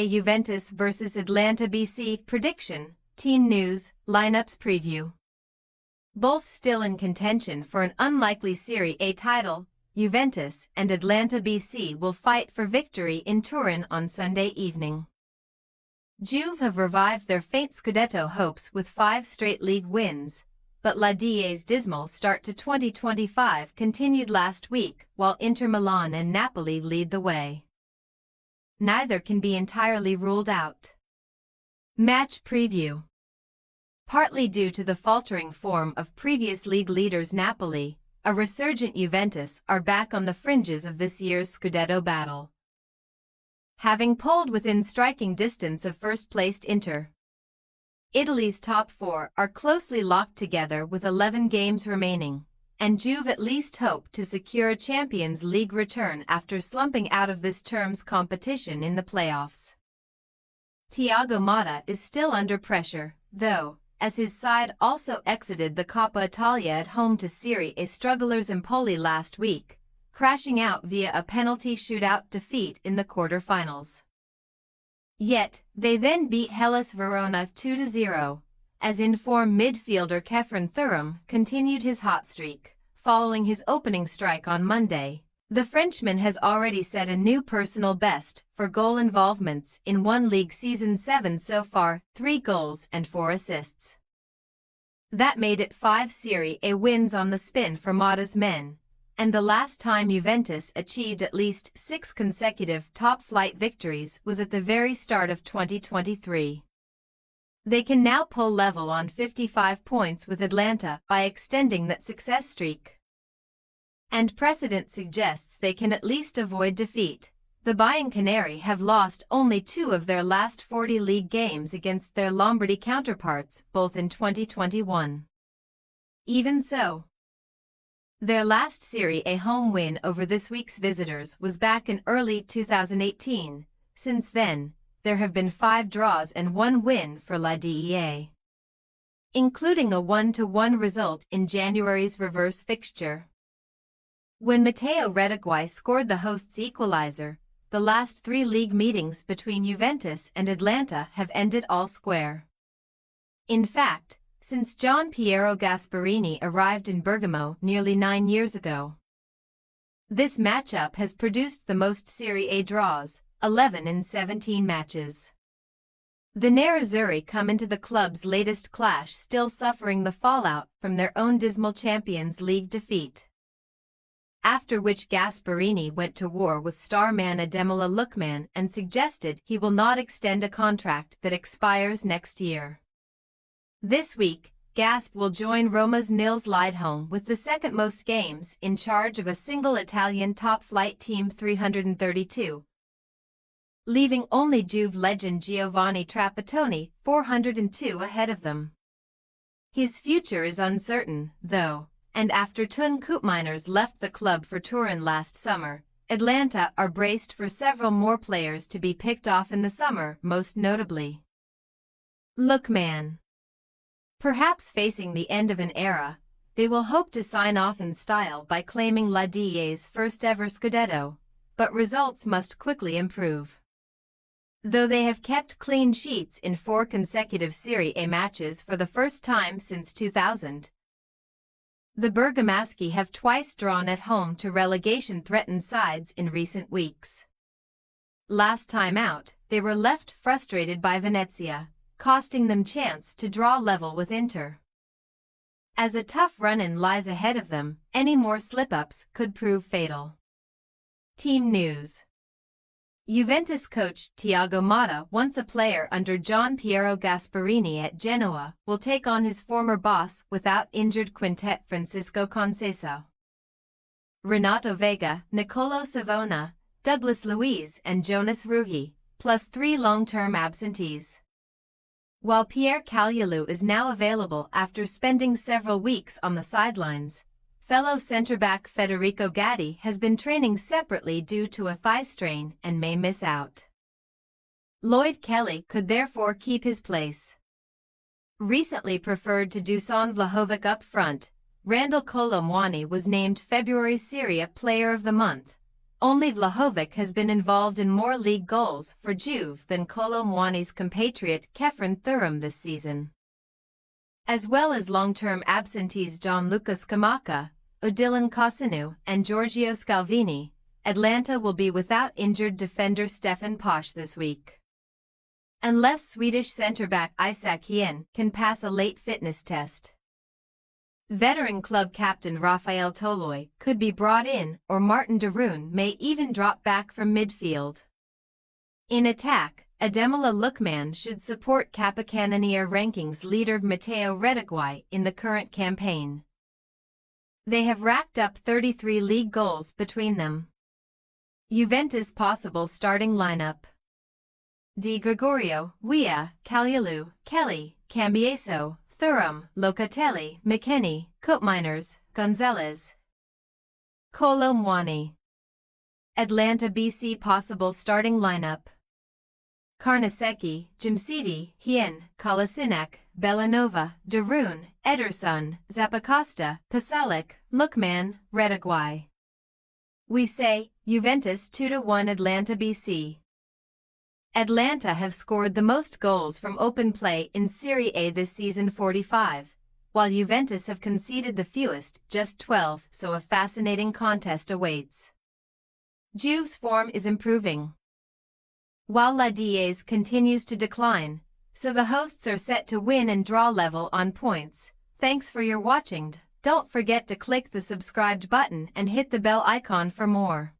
A Juventus vs Atalanta BC prediction, team news, lineups preview. Both still in contention for an unlikely Serie A title, Juventus and Atalanta BC will fight for victory in Turin on Sunday evening. Juve have revived their faint Scudetto hopes with 5 straight league wins, but La D's dismal start to 2025 continued last week while Inter Milan and Napoli lead the way. Neither can be entirely ruled out. Match preview. Partly due to the faltering form of previous league leaders Napoli, a resurgent Juventus are back on the fringes of this year's Scudetto battle, having pulled within striking distance of first-placed Inter. Italy's top 4 are closely locked together with 11 games remaining, and Juve at least hope to secure a Champions League return after slumping out of this term's competition in the playoffs. Thiago Motta is still under pressure, though, as his side also exited the Coppa Italia at home to Serie A strugglers Empoli last week, crashing out via a penalty shootout defeat in the quarter-finals. Yet, they then beat Hellas Verona 2-0, as in-form midfielder Kefren Thuram continued his hot streak. Following his opening strike on Monday, the Frenchman has already set a new personal best for goal involvements in one league season 7 so far, 3 goals and 4 assists. That made it 5 Serie A wins on the spin for Motta's men, and the last time Juventus achieved at least 6 consecutive top-flight victories was at the very start of 2023. They can now pull level on 55 points with Atalanta by extending that success streak. And precedent suggests they can at least avoid defeat. The Bianconeri have lost only 2 of their last 40 league games against their Lombardy counterparts, both in 2021. Even so, their last Serie A home win over this week's visitors was back in early 2018. Since then, there have been 5 draws and 1 win for La Dea, including a 1-1 result in January's reverse fixture, when Matteo Retegui scored the hosts' equalizer. The last 3 league meetings between Juventus and Atalanta have ended all square. In fact, since Gian Piero Gasperini arrived in Bergamo nearly 9 years ago, this matchup has produced the most Serie A draws, 11 in 17 matches. The Nerazzurri come into the club's latest clash still suffering the fallout from their own dismal Champions League defeat, after which Gasperini went to war with star man Ademola Lookman and suggested he will not extend a contract that expires next year. This week, Gasp will join Roma's Nils Lidholm with the second most games in charge of a single Italian top-flight team 332, leaving only Juve legend Giovanni Trapattoni 402 ahead of them. His future is uncertain, though, and after Tun Koopmeiners left the club for Turin last summer, Atalanta are braced for several more players to be picked off in the summer, most notably Lookman. Perhaps facing the end of an era, they will hope to sign off in style by claiming La De's first-ever Scudetto, but results must quickly improve. Though they have kept clean sheets in 4 consecutive Serie A matches for the first time since 2000, the Bergamaschi have twice drawn at home to relegation-threatened sides in recent weeks. Last time out, they were left frustrated by Venezia, costing them chance to draw level with Inter. As a tough run-in lies ahead of them, any more slip-ups could prove fatal. Team news. Juventus coach Thiago Motta, once a player under Gian Piero Gasperini at Genoa, will take on his former boss without injured quintet Francisco Conceição, Renato Veiga, Nicolo Savona, Douglas Luiz and Jonas Ruggi, plus 3 long-term absentees. While Pierre Kalulu is now available after spending several weeks on the sidelines, fellow centre-back Federico Gatti has been training separately due to a thigh strain and may miss out. Lloyd Kelly could therefore keep his place. Recently preferred to Dusan Vlahovic up front, Randal Kolo Muani was named February Serie A Player of the Month, only Vlahovic has been involved in more league goals for Juve than Kolo Muani's compatriot Kefren Thuram this season. As well as long-term absentees Gianluca Scamacca, Odilon Kossinu, and Giorgio Scalvini, Atalanta will be without injured defender Stefan Posch this week. Unless Swedish centre-back Isak Hien can pass a late fitness test. Veteran club captain Rafael Toloi could be brought in, or Martin de Roon may even drop back from midfield. In attack, Ademola Lookman should support Capocannoniere rankings leader Matteo Retegui in the current campaign. They have racked up 33 league goals between them. Juventus possible starting lineup: Di Gregorio, Weah, Kalulu, Kelly, Cambiaso, Thuram, Locatelli, McKennie, Koopmeiners, Gonzalez. Kolo Muani. Atalanta BC possible starting lineup: Carnesecchi, Jimsiti, Hien, Kolasinac, Belanova, de Roon, Ederson, Zappacosta, Pasalic, Lookman, Retegui. We say, Juventus 2-1 Atalanta BC. Atalanta have scored the most goals from open play in Serie A this season, 45, while Juventus have conceded the fewest, just 12, so a fascinating contest awaits. Juve's form is improving, while La Diaz continues to decline, so the hosts are set to win and draw level on points. Thanks for your watching. Don't forget to click the subscribed button and hit the bell icon for more.